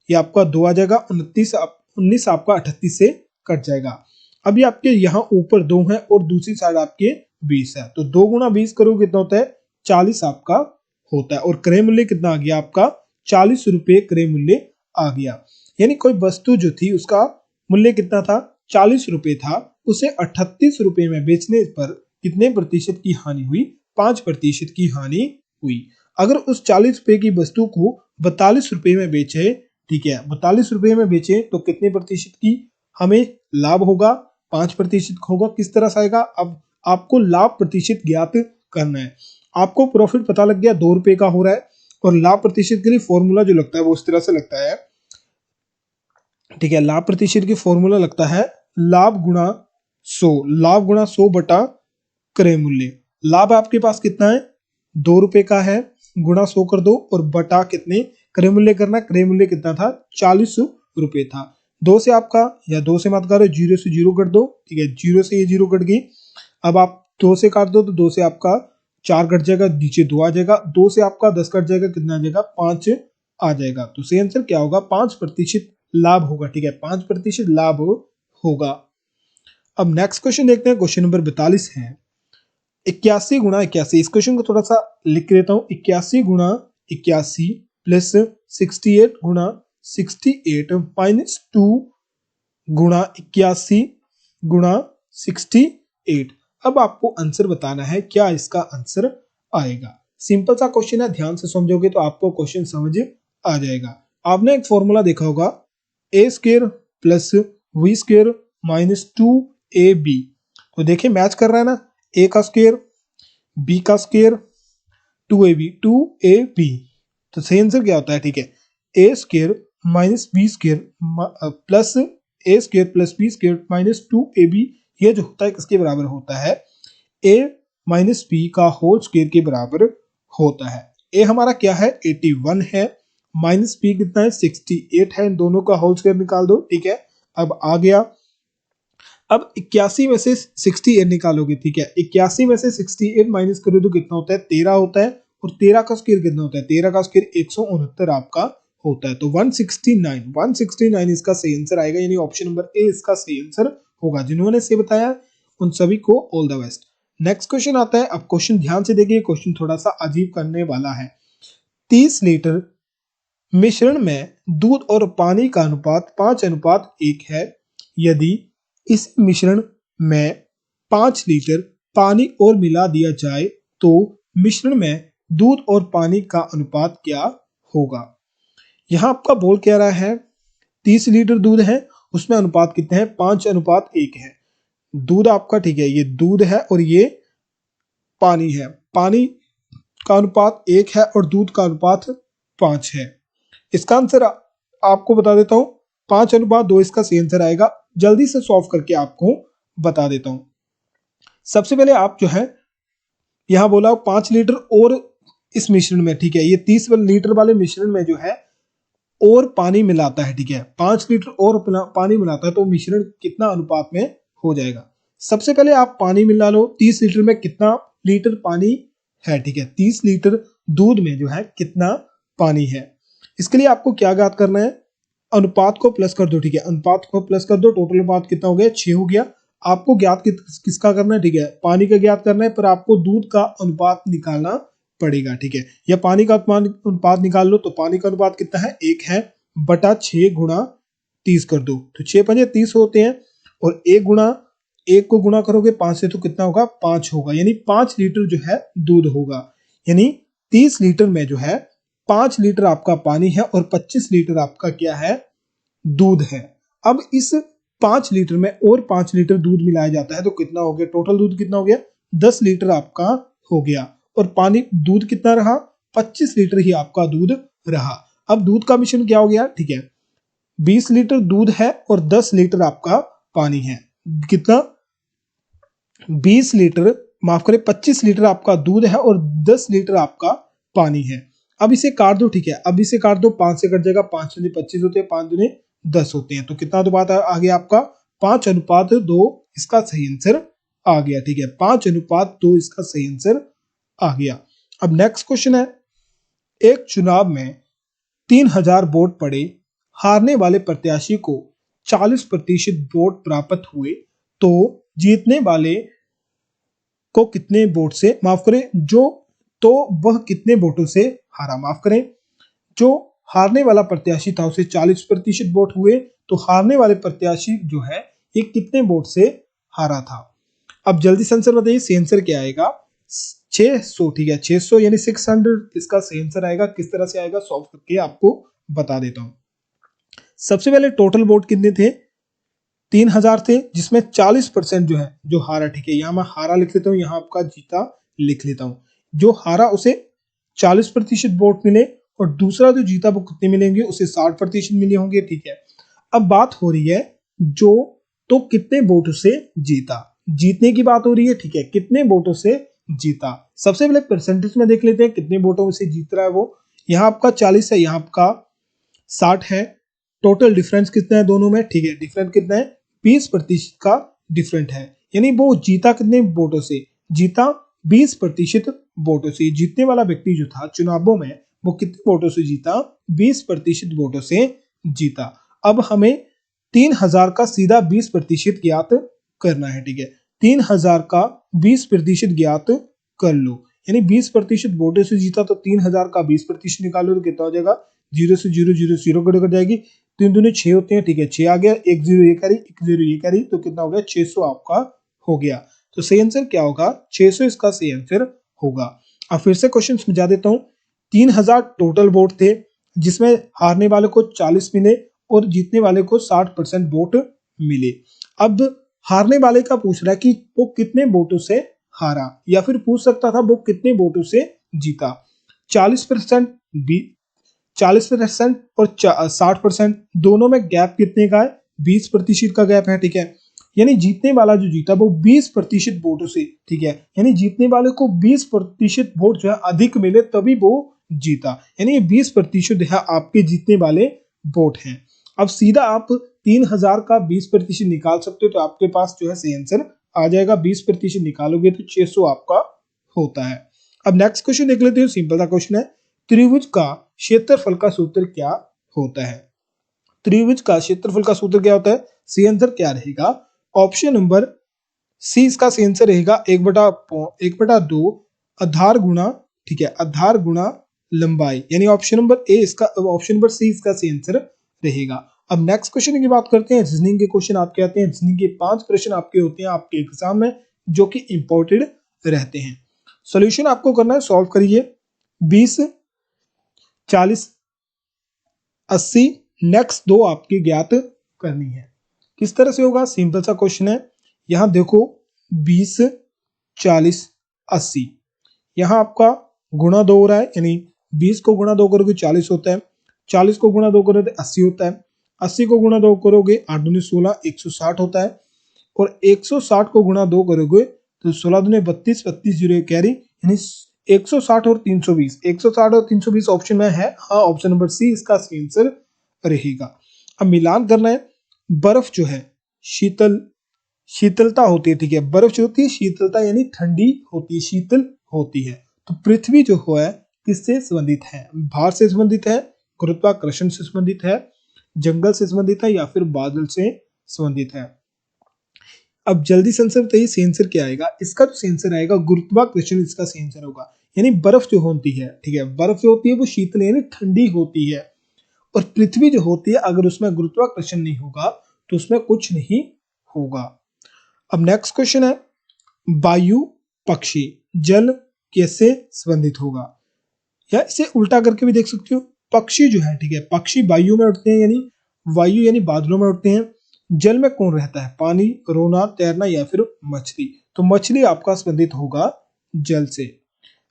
ये आपका 2 आ जाएगा, 19 आपका 38 से कट जाएगा। अभी आपके यहाँ ऊपर 2 है और दूसरी साइड आपके 20 है, तो 2 गुना 20 करो कितना होता है 40 आपका होता है। और क्रय मूल्य कितना आ गया आपका 40 रुपए क्रय मूल्य आ गया। यानी कोई वस्तु जो थी उसका मूल्य कितना था 40 रुपए था, उसे 38 रुपए में बेचने पर कितने प्रतिशत की हानि हुई 5% की हानि हुई। अगर उस 40 रुपए की वस्तु को 42 रुपए में बेचे, ठीक है 42 रुपए में बेचे तो कितने प्रतिशत की हमें लाभ होगा 5% होगा। किस तरह से आएगा, अब आपको लाभ प्रतिशत ज्ञात करना है। आपको प्रॉफिट पता लग गया 2 रुपए का हो रहा है और लाभ प्रतिशत के लिए फॉर्मूला जो लगता है वो इस तरह से लगता है, ठीक है, लाभ प्रतिशत की फॉर्मूला लगता है लाभ गुणा 100, लाभ गुणा 100 बटा क्रय मूल्य। लाभ आपके पास कितना है 2 रुपए का है, गुणा 100 कर दो और बटा कितने क्रय मूल्य करना, क्रय मूल्य कितना था 40 रुपए था। 2 से आपका या 2 से मत करो, 0 से 0 कट दो, ठीक है 0 से ये 0 कट गई। अब आप 2 से काट दो तो 2 से आपका 4 कट जाएगा, नीचे 2 आ जाएगा, 2 से आपका 10 कट जाएगा, कितना आ जाएगा 5 आ जाएगा। तो सही आंसर क्या होगा? 5% लाभ होगा। ठीक है, 5% लाभ होगा। अब नेक्स्ट क्वेश्चन देखते हैं, क्वेश्चन नंबर 42 है 81 गुणा 81। इस क्वेश्चन को थोड़ा सा लिख लेता हूं। 81 गुणा 81 प्लस 68 गुणा 68 माइनस 2 गुणा 81 गुणा 68। अब आपको आंसर बताना है, क्या इसका आंसर आएगा। सिंपल सा क्वेश्चन है, ध्यान से समझोगे तो आपको क्वेश्चन समझ आ जाएगा। आपने एक फॉर्मूला देखा होगा, A square plus B square minus 2ab। तो देखिए मैच कर रहा है ना, ए का स्क्वायर बी का स्क्वायर 2ab। तो सही आंसर क्या होता है? ठीक है, A square minus B square plus A square plus B square minus 2ab, ये जो होता है किसके बराबर होता है? ए माइनस बी का होल स्क्वायर के बराबर होता है। ए हमारा क्या है? 81 है, माइनस बी कितना है? 68 है। इन दोनों का होल स्क्वायर निकाल दो। ठीक है, अब आ गया। अब 81 में से 68 निकालोगे। ठीक है, 81 में से 68 माइनस करो तो कितना होता है? 13 होता है। और 13 का स्क्वायर कितना होता है? 13 का स्क्वायर 169 आपका होता है। तो 169 इसका सही आंसर आएगा, यानी ऑप्शन नंबर ए इसका सही आंसर होगा। जिन्होंने से बताया उन सभी को all the best. Next question आता है। अब क्वेश्चन ध्यान से देखिए, क्वेश्चन थोड़ा सा अजीब करने वाला है। 30 लीटर मिश्रण में दूध और पानी का अनुपात 5:1 है। यदि इस मिश्रण में 5 लीटर पानी और मिला दिया जाए तो मिश्रण में दूध और पानी का अनुपात क्या होगा? यहाँ आपका बोल क्या रहा है? 30 लीटर दूध है, उसमें अनुपात कितने हैं? 5:1 है। दूध आपका, ठीक है, ये दूध है और ये पानी है। पानी का अनुपात 1 है और दूध का अनुपात 5 है। इसका आंसर आपको बता देता हूं, 5:2 इसका सही आंसर आएगा। जल्दी से सॉल्व करके आपको बता देता हूं। सबसे पहले आप जो है यहां बोला 5 लीटर और इस मिश्रण में, ठीक है, ये 30 लीटर वाले मिश्रण में जो है और पानी मिलाता है। ठीक है, 5 लीटर और पानी मिलाता है तो मिश्रण कितना अनुपात में हो जाएगा? सबसे पहले आप पानी मिला लो। 30 लीटर में कितना लीटर पानी है? ठीक है, 30 लीटर दूध में जो है कितना पानी है? इसके लिए आपको क्या ज्ञात करना है? अनुपात को प्लस कर दो। ठीक है, अनुपात को प्लस कर दो। टोटल अनुपात कितना हो गया? 6 हो गया। आपको ज्ञात किसका करना है? ठीक है, पानी का ज्ञात करना है, पर आपको दूध का अनुपात निकालना पड़ेगा। ठीक है, या पानी का अनुपात निकाल लो। तो पानी का अनुपात कितना है? 1 है बटा 6 गुणा 30 कर दो। तो 6 पंजे 30 होते हैं और 1 को गुणा करोगे 5 से तो कितना होगा? 5 होगा, यानी 5 लीटर जो है दूध होगा। यानी 30 लीटर में जो है 5 लीटर आपका पानी है और 25 लीटर आपका क्या है? दूध है। अब इस 5 लीटर में और 5 लीटर दूध मिलाया जाता है तो कितना हो गया? टोटल दूध कितना हो गया? 10 लीटर आपका हो गया। और पानी दूध कितना रहा? 25 लीटर ही आपका दूध रहा। अब दूध का मिश्रण क्या हो गया? ठीक है, 20 लीटर दूध है और 10 लीटर आपका पानी है। कितना? 20 लीटर, माफ करें, 25 लीटर आपका दूध है और 10 लीटर आपका पानी है। अब इसे काट दो। ठीक है, अब इसे काट दो, 5 से कट जाएगा। 5 दूनी 25 होते हैं, 5 दूनी 10 होते हैं। तो कितना अनुपात आ गया आपका? 5:2 इसका सही आंसर आ गया। ठीक है, 5:2 इसका सही आंसर आ गया। अब नेक्स्ट क्वेश्चन है, एक चुनाव में 3000 वोट पड़े, हारने वाले प्रत्याशी को 40% वोट प्राप्त हुए, तो जीतने वाले को कितने वोट से, माफ करें, तो वह कितने वोटों से हारा? माफ करें, जो हारने वाला प्रत्याशी था उसे 40% वोट हुए, तो हारने वाले प्रत्याशी जो है ये कितने वोट से हारा था? अब जल्दी से आंसर बताइए, सही आंसर क्या आएगा? 600। ठीक है, 600 यानी 600 इसका सही आंसर आएगा। किस तरह से आएगा सॉल्व करके आपको बता देता हूं। सबसे पहले टोटल वोट कितने थे? 3000 थे, जिसमें 40% जो है जो हारा। ठीक है, यहां मैं हारा लिख लेता हूं, यहां आपका जीता लिख लेता हूं। जो हारा उसे 40% वोट मिले और दूसरा जो जीता वो कितने मिलेंगे? उसे 60% मिले होंगे। ठीक है, अब बात हो रही है जो तो कितने वोटों से जीता, जीतने की बात हो रही है। ठीक है, कितने वोटों से जीता? सबसे पहले परसेंटेज में देख लेते हैं कितने वोटों से जीत रहा है वो। यहाँ आपका 40 है, यहाँ आपका 60 है। टोटल डिफरेंस कितना है दोनों में? ठीक है, डिफरेंस कितना है? 20% का डिफरेंट है। यानी वो जीता कितने वोटों से? जीता 20% वोटों से। जीतने वाला व्यक्ति जो था चुनावों में वो कितने वोटों से जीता? 20% वोटों से जीता। अब हमें 3000 का सीधा 20% ज्ञात करना है, ठीक है। 3000 का 20% ज्ञात कर लो, यानी 20% वोटों से जीता तो 3000 का 20% निकालो तो कितना हो जाएगा? 0 से 0 0 0 कट जाएगी, 3 दूनी 6 होते हैं, ठीक है। 6 आ गया, 1 0 ये कैरी, 1 0 ये कैरी, तो कितना हो गया? 600 आपका हो गया। तो सही आंसर क्या होगा? 600 इसका सही आंसर होगा। अब फिर से क्वेश्चन समझा देता हूँ। 3000 टोटल वोट थे, जिसमें हारने वाले को 40 मिले और जीतने वाले को 60% वोट मिले। अब हारने वाले का पूछ रहा है कि वो कितने वोटों से हारा, या फिर पूछ सकता था वो कितने वोटों से जीता। 40% 40% और 60% दोनों में गैप कितने का है? 20% का गैप है, ठीक है। यानी जीतने वाला जो जीता वो 20% वोटों से, ठीक है। यानी जीतने वाले को 20% वोट जो है अधिक मिले तभी वो जीता, यानी ये 20% है आपके जीतने वाले वोट हैं। अब सीधा आप 3000 का 20% निकाल सकते हो, तो आपके पास जो है सही आंसर आ जाएगा। 20% निकालोगे तो 600 आपका होता है। अब नेक्स्ट क्वेश्चन देख लेते हो, सिंपल सा क्वेश्चन है। त्रिभुज का क्षेत्रफल का सूत्र क्या होता है? त्रिभुज का क्षेत्रफल का सूत्र क्या होता है? सी आंसर क्या रहेगा? ऑप्शन नंबर सी इसका सी आंसर रहेगा 1/2 आधार गुणा, ठीक है, आधार गुणा लंबाई, यानी ऑप्शन नंबर ए इसका, ऑप्शन नंबर सी इसका सी आंसर रहेगा। अब नेक्स्ट क्वेश्चन की बात करते हैं। रीजनिंग के क्वेश्चन आपके आते हैं। रीजनिंग के 5 प्रश्न आपके होते हैं आपके एग्जाम में, जो कि इंपॉर्टेंट रहते हैं। सॉल्यूशन आपको करना है, सॉल्व करिए। 20 40 80 नेक्स्ट दो आपकी ज्ञात करनी है। किस तरह से होगा? सिंपल सा क्वेश्चन है। यहां देखो 20 40 80, यहां आपका गुणा 2 हो रहा है, यानी 20 को गुणा 2 करोगे 40 होता है, 40 को गुणा 2 करोगे 80 होता है, 80 को गुणा 2 करोगे 8 दूनी 16 160 होता है, और 160 को गुणा 2 करोगे तो 16 दूनी 32 32 जीरो कैरी, यानी 160 और 320, 160 और 320 ऑप्शन में है, हाँ ऑप्शन नंबर सी इसका सही आंसर रहेगा। अब मिलान करना है। बर्फ जो है शीतलता होती है, ठीक है। बर्फ जो होती है शीतलता यानी ठंडी होती है, शीतल होती है। तो पृथ्वी जो है किससे संबंधित है? भार से संबंधित है, गुरुत्वाकर्षण से संबंधित है, जंगल से संबंधित है, या फिर बादल से संबंधित है? अब जल्दी से आंसर बताइए, सही आंसर क्या आएगा? इसका जो सही आंसर आएगा गुरुत्वाकर्षण इसका सही आंसर होगा। यानी बर्फ जो होती है, ठीक है, बर्फ जो होती है वो शीतल यानी ठंडी होती है, और पृथ्वी जो होती है अगर उसमें गुरुत्वाकर्षण नहीं होगा तो उसमें कुछ नहीं होगा। अब नेक्स्ट क्वेश्चन है, वायु पक्षी जल कैसे संबंधित होगा? या इसे उल्टा करके भी देख सकते हो। पक्षी जो है, ठीक है, पक्षी वायु में उड़ते हैं, यानी वायु यानी बादलों में उड़ते हैं। जल में कौन रहता है? पानी, रोना, तैरना, या फिर मछली? तो मछली आपका संबंधित होगा जल से।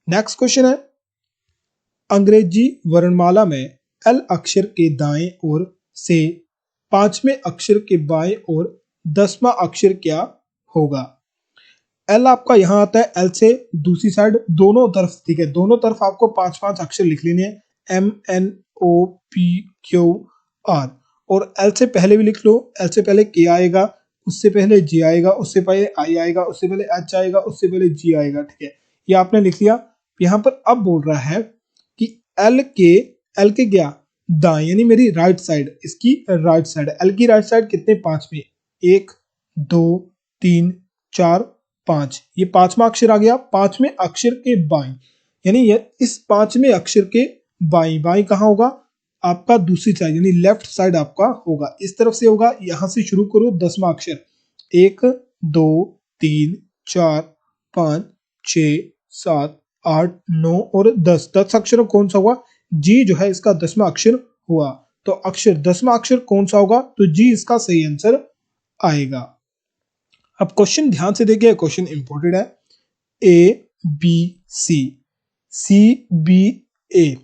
नेक्स्ट क्वेश्चन है, अंग्रेजी वर्णमाला में एल अक्षर के दाएं ओर से 5वें अक्षर के बाएं ओर 10वां अक्षर क्या होगा? एल आपका यहां आता है, एल से दूसरी साइड दोनों तरफ, ठीक है, दोनों तरफ आपको 5 अक्षर लिख लेने हैं, MNOPQR, और एल से पहले भी लिख लो। एल से पहले के आएगा, उससे पहले जे आएगा, उससे पहले आई आएगा, उससे पहले एच आएगा, उससे पहले जी आएगा, ठीक है। ये आपने लिख लिया। यहाँ पर अब बोल रहा है कि एल के क्या दाएं, यानी मेरी राइट साइड, इसकी राइट साइड, एल की राइट साइड कितने? 5 में 1 2 3 4 5, ये 5वां अक्षर आ गया। 5वें अक्षर के बाएं, यानी ये इस 5वें अक्षर के बाएं, बाएं कहाँ होगा? आपका दूसरी साइड यानी लेफ्ट साइड आपका होगा, इस तरफ से होगा। यहां से शुरू करो 10वां अक्षर, 1 2 3 4 5 6 7 8 9 और 10, 10 अक्षर कौन सा हुआ? जी जो है इसका 10वां अक्षर हुआ। तो अक्षर 10वां अक्षर कौन सा होगा? तो जी इसका सही आंसर आएगा। अब क्वेश्चन ध्यान से देखिए, क्वेश्चन इंपॉर्टेंट है। ABC CBA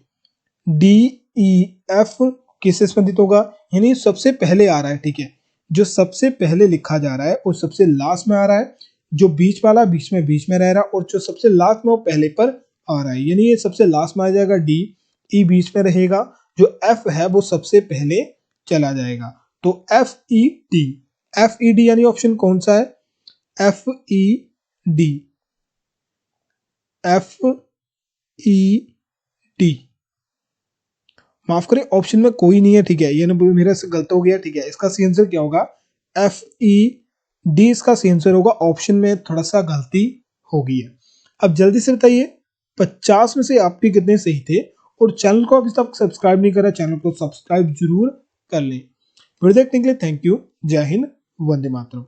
DEF किससे संबंधित होगा? यानी सबसे पहले आ रहा है, ठीक है, जो सबसे पहले लिखा जा रहा है और सबसे लास्ट में आ रहा है, जो बीच वाला बीच में रह रहा है, और जो सबसे लास्ट में वो पहले पर आ रहा है, यानी ये सबसे लास्ट में आ जाएगा डी, ई बीच में रहेगा, जो एफ है वो सबसे पहले चला जाएगा। तो FED यानी ऑप्शन कौन सा है? FED माफ करें, ऑप्शन में कोई नहीं है, ठीक है, ये नंबर मेरा से गलत हो गया, ठीक है। इसका सी आंसर क्या होगा, FED इसका सी आंसर होगा। ऑप्शन में थोड़ा सा गलती हो गई है। अब जल्दी से बताइए 50 में से आपके कितने सही थे, और चैनल को अभी तक सब्सक्राइब नहीं करा, चैनल को सब्सक्राइब जरूर कर लें। वीडियो देखने के लिए थैंक यू। जय हिंद, वंदे मातरम।